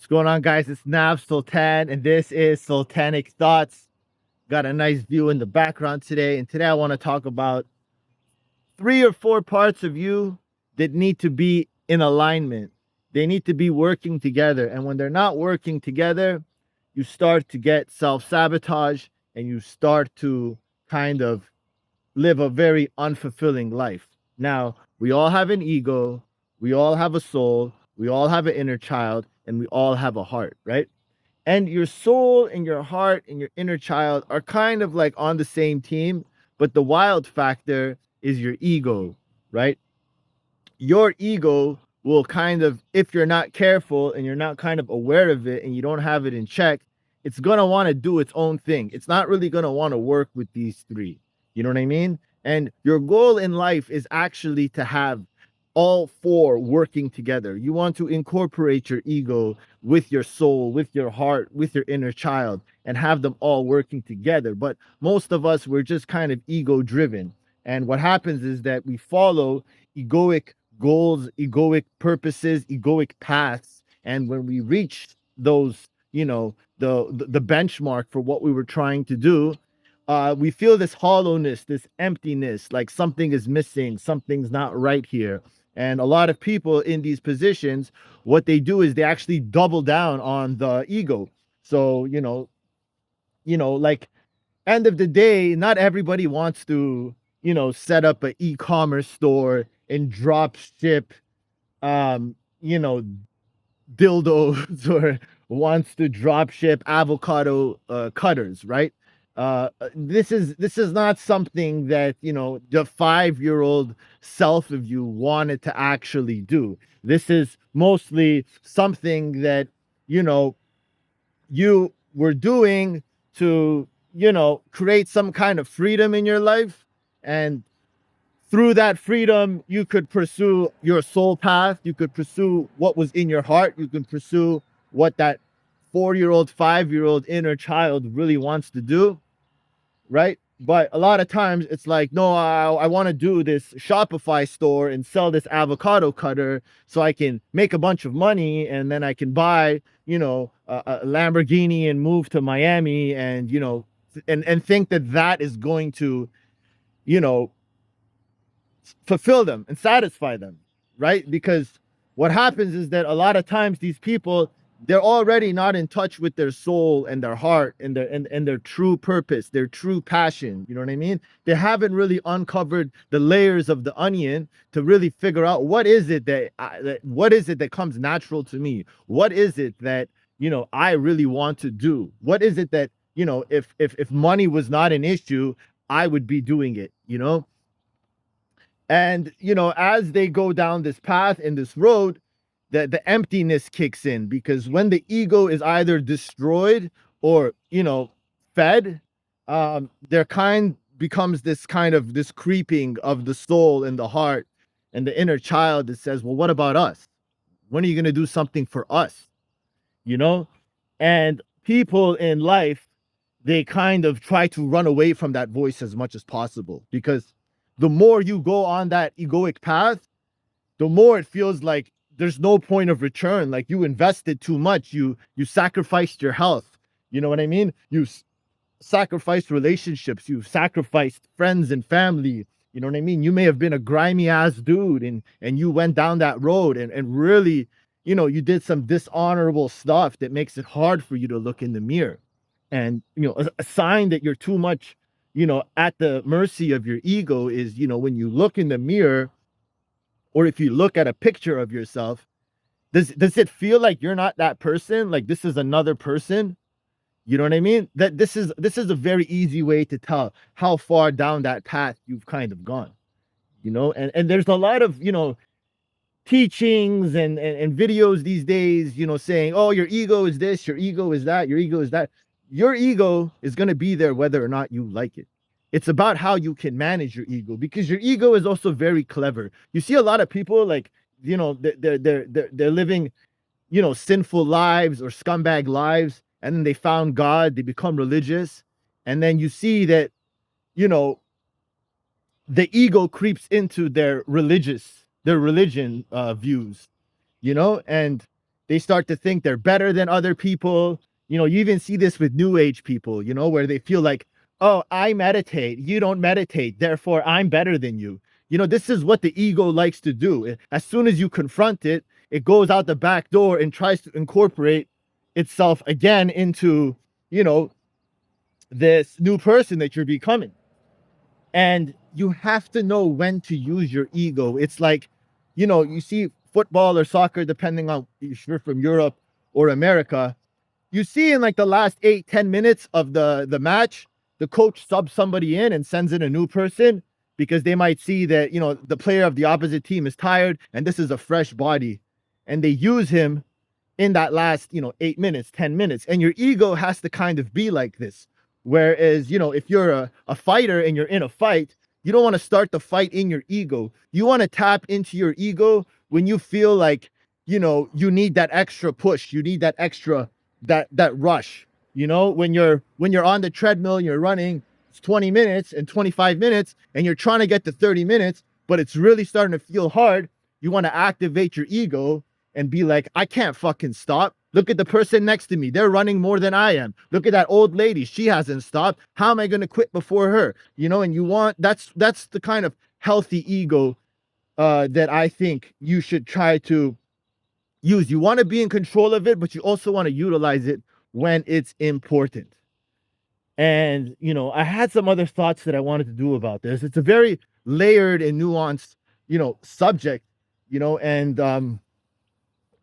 What's going on, guys? It's Nav Sultan, and this is Sultanic Thoughts. Got a nice view in the background today, and today I want to talk about 3 or 4 parts of you that need to be in alignment. They need to be working together, and when they're not working together, you start to get self-sabotage, and you start to kind of live a very unfulfilling life. Now, we all have an ego, we all have a soul, we all have an inner child, and we all have a heart, right? And your soul and your heart and your inner child are kind of like on the same team, but the wild factor is your ego, right? Your ego will kind of, if you're not careful and you're not kind of aware of it and you don't have it in check, it's going to want to do its own thing. It's not really going to want to work with these three. You know what I mean? And your goal in life is actually to have all 4 working together. You want to incorporate your ego with your soul, with your heart, with your inner child, and have them all working together. But most of us, we're just kind of ego driven. And what happens is that we follow egoic goals, egoic purposes, egoic paths. And when we reach those, the benchmark for what we were trying to do, we feel this hollowness, this emptiness, like something is missing, something's not right here. And a lot of people in these positions, what they do is they actually double down on the ego. So, like end of the day, not everybody wants to, set up an e-commerce store and drop ship, um, you know, dildos or wants to drop ship avocado cutters, right? This is not something that the 5-year-old self of you wanted to actually do. This is mostly something that you know you were doing to create some kind of freedom in your life, and through that freedom you could pursue your soul path, you could pursue what was in your heart, you can pursue what that 4-year-old 5-year-old inner child really wants to do, right? But a lot of times it's like, no, I want to do this Shopify store and sell this avocado cutter so I can make a bunch of money, and then I can buy a Lamborghini and move to Miami, and and think that that is going to you know fulfill them and satisfy them, right? Because what happens is that a lot of times these people, they're already not in touch with their soul and their heart and their true purpose, their true passion. You know what I mean? They haven't really uncovered the layers of the onion to really figure out what is it that comes natural to me. What is it that I really want to do? What is it that if money was not an issue, I would be doing it. And as they go down this path in this road, the emptiness kicks in, because when the ego is either destroyed or fed, there becomes this creeping of the soul and the heart and the inner child that says, well, what about us? When are you going to do something for us? And people in life, they kind of try to run away from that voice as much as possible, because the more you go on that egoic path, the more it feels like there's no point of return. Like you invested too much. You sacrificed your health. You know what I mean? You sacrificed relationships. You sacrificed friends and family. You know what I mean? You may have been a grimy ass dude, and you went down that road and really, you did some dishonorable stuff that makes it hard for you to look in the mirror. And, a sign that you're too much, at the mercy of your ego is, when you look in the mirror, or if you look at a picture of yourself, does it feel like you're not that person? Like this is another person? You know what I mean? That this is a very easy way to tell how far down that path you've kind of gone. And there's a lot of, teachings and videos these days, saying, oh, your ego is this, your ego is that, your ego is that. Your ego is going to be there whether or not you like it. It's about how you can manage your ego, because your ego is also very clever. You see a lot of people like, they're living, sinful lives or scumbag lives, and then they found God, they become religious, and then you see that, the ego creeps into their religion views, and They start to think they're better than other people. You even see this with new age people, where they feel like, oh, I meditate, you don't meditate, therefore I'm better than you. This is what the ego likes to do. As soon as you confront it, it goes out the back door and tries to incorporate itself again into, you know, this new person that you're becoming. And you have to know when to use your ego. It's like, you see football or soccer, depending on if you're from Europe or America, you see in like the last 8-10 minutes of the match, the coach subs somebody in and sends in a new person because they might see that, the player of the opposite team is tired and this is a fresh body. And they use him in that last, 8 minutes, 10 minutes. And your ego has to kind of be like this. Whereas, if you're a fighter and you're in a fight, you don't want to start the fight in your ego. You want to tap into your ego when you feel like, you need that extra push. You need that extra, that rush. When you're on the treadmill and you're running, it's 20 minutes and 25 minutes, and you're trying to get to 30 minutes, but it's really starting to feel hard. You want to activate your ego and be like, I can't fucking stop. Look at the person next to me. They're running more than I am. Look at that old lady. She hasn't stopped. How am I going to quit before her? And that's the kind of healthy ego that I think you should try to use. You want to be in control of it, but you also want to utilize it when it's important. And, I had some other thoughts that I wanted to do about this. It's a very layered and nuanced, subject, and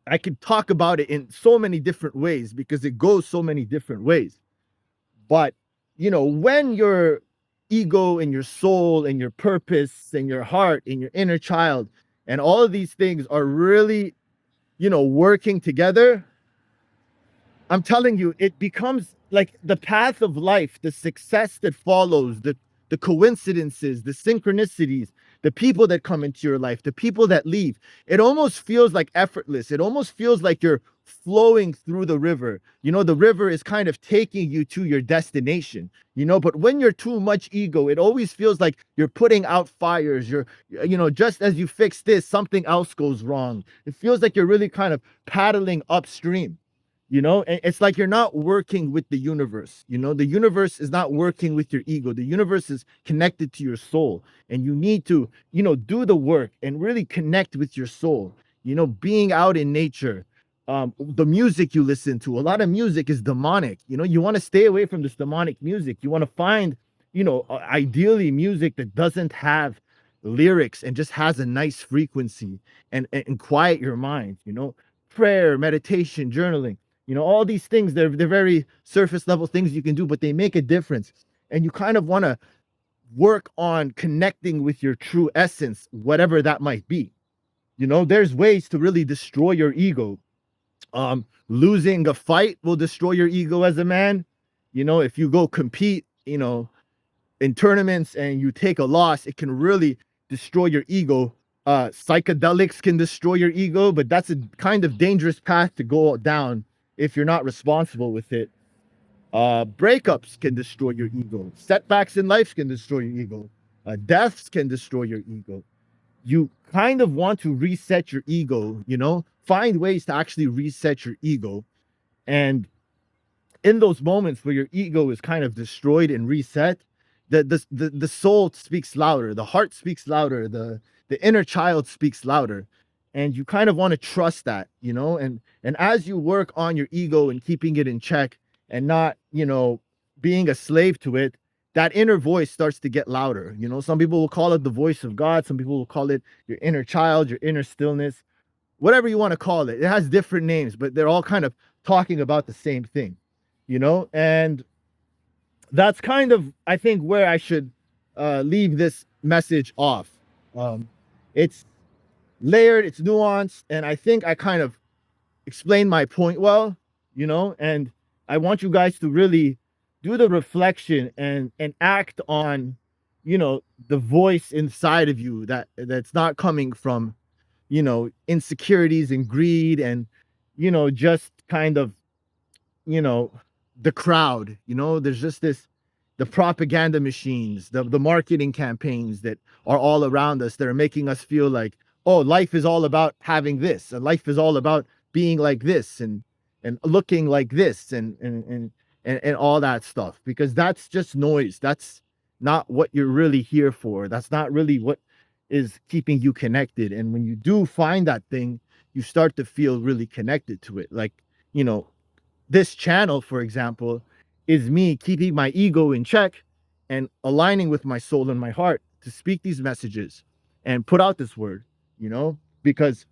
I could talk about it in so many different ways because it goes so many different ways. But, when your ego and your soul and your purpose and your heart and your inner child and all of these things are really, working together, I'm telling you, it becomes like the path of life, the success that follows, the coincidences, the synchronicities, the people that come into your life, the people that leave. It almost feels like effortless. It almost feels like you're flowing through the river. The river is kind of taking you to your destination, but when you're too much ego, it always feels like you're putting out fires. Just as you fix this, something else goes wrong. It feels like you're really kind of paddling upstream. And it's like you're not working with the universe. The universe is not working with your ego. The universe is connected to your soul, and you need to, do the work and really connect with your soul. Being out in nature, the music you listen to, a lot of music is demonic. You want to stay away from this demonic music. You want to find, ideally music that doesn't have lyrics and just has a nice frequency and quiet your mind. Prayer, meditation, journaling. All these things, they're very surface level things you can do, but they make a difference. And you kind of want to work on connecting with your true essence, whatever that might be. There's ways to really destroy your ego. Losing a fight will destroy your ego as a man. If you go compete, in tournaments and you take a loss, it can really destroy your ego. Psychedelics can destroy your ego, but that's a kind of dangerous path to go down if you're not responsible with it. Breakups can destroy your ego. Setbacks in life can destroy your ego. Deaths can destroy your ego. You kind of want to reset your ego, find ways to actually reset your ego. And in those moments where your ego is kind of destroyed and reset, the soul speaks louder, the heart speaks louder, the inner child speaks louder. And you kind of want to trust that, and as you work on your ego and keeping it in check and not, being a slave to it, that inner voice starts to get louder. Some people will call it the voice of God. Some people will call it your inner child, your inner stillness, whatever you want to call it. It has different names, but they're all kind of talking about the same thing, and that's kind of, I think, where I should leave this message off. It's layered, it's nuanced, and I think I kind of explained my point well, and I want you guys to really do the reflection and act on, the voice inside of you that's not coming from, insecurities and greed and, just kind of, the crowd. There's just the propaganda machines, the marketing campaigns that are all around us that are making us feel like, oh, life is all about having this, and life is all about being like this and looking like this and all that stuff, because that's just noise. That's not what you're really here for. That's not really what is keeping you connected. And when you do find that thing, you start to feel really connected to it. Like, you know, this channel, for example, is me keeping my ego in check and aligning with my soul and my heart to speak these messages and put out this word, you know, because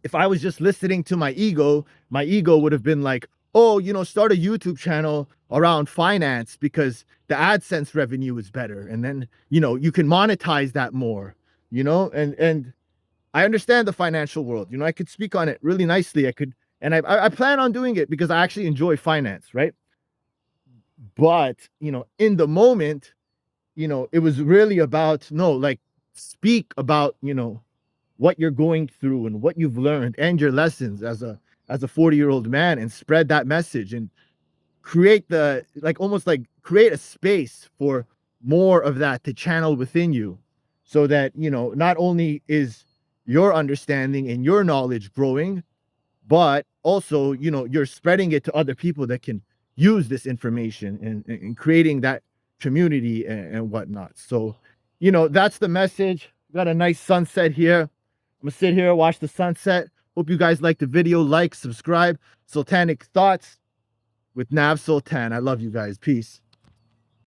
if I was just listening to my ego would have been like, oh, you know, start a YouTube channel around finance because the AdSense revenue is better. And then, you know, you can monetize that more, you know, and I understand the financial world. You know, I could speak on it really nicely. I could, and I plan on doing it because I actually enjoy finance, right? But, you know, in the moment, you know, it was really about, no, like, speak about, you know, what you're going through and what you've learned and your lessons as a 40-year-old man, and spread that message and create the, like, almost like create a space for more of that to channel within you, so that, you know, not only is your understanding and your knowledge growing, but also, you know, you're spreading it to other people that can use this information and creating that community and whatnot. So, you know, that's the message. Got a nice sunset here. I'm gonna sit here, watch the sunset. Hope you guys like the video. Like, subscribe. Sultanic Thoughts with Nav Sultan. I love you guys. Peace.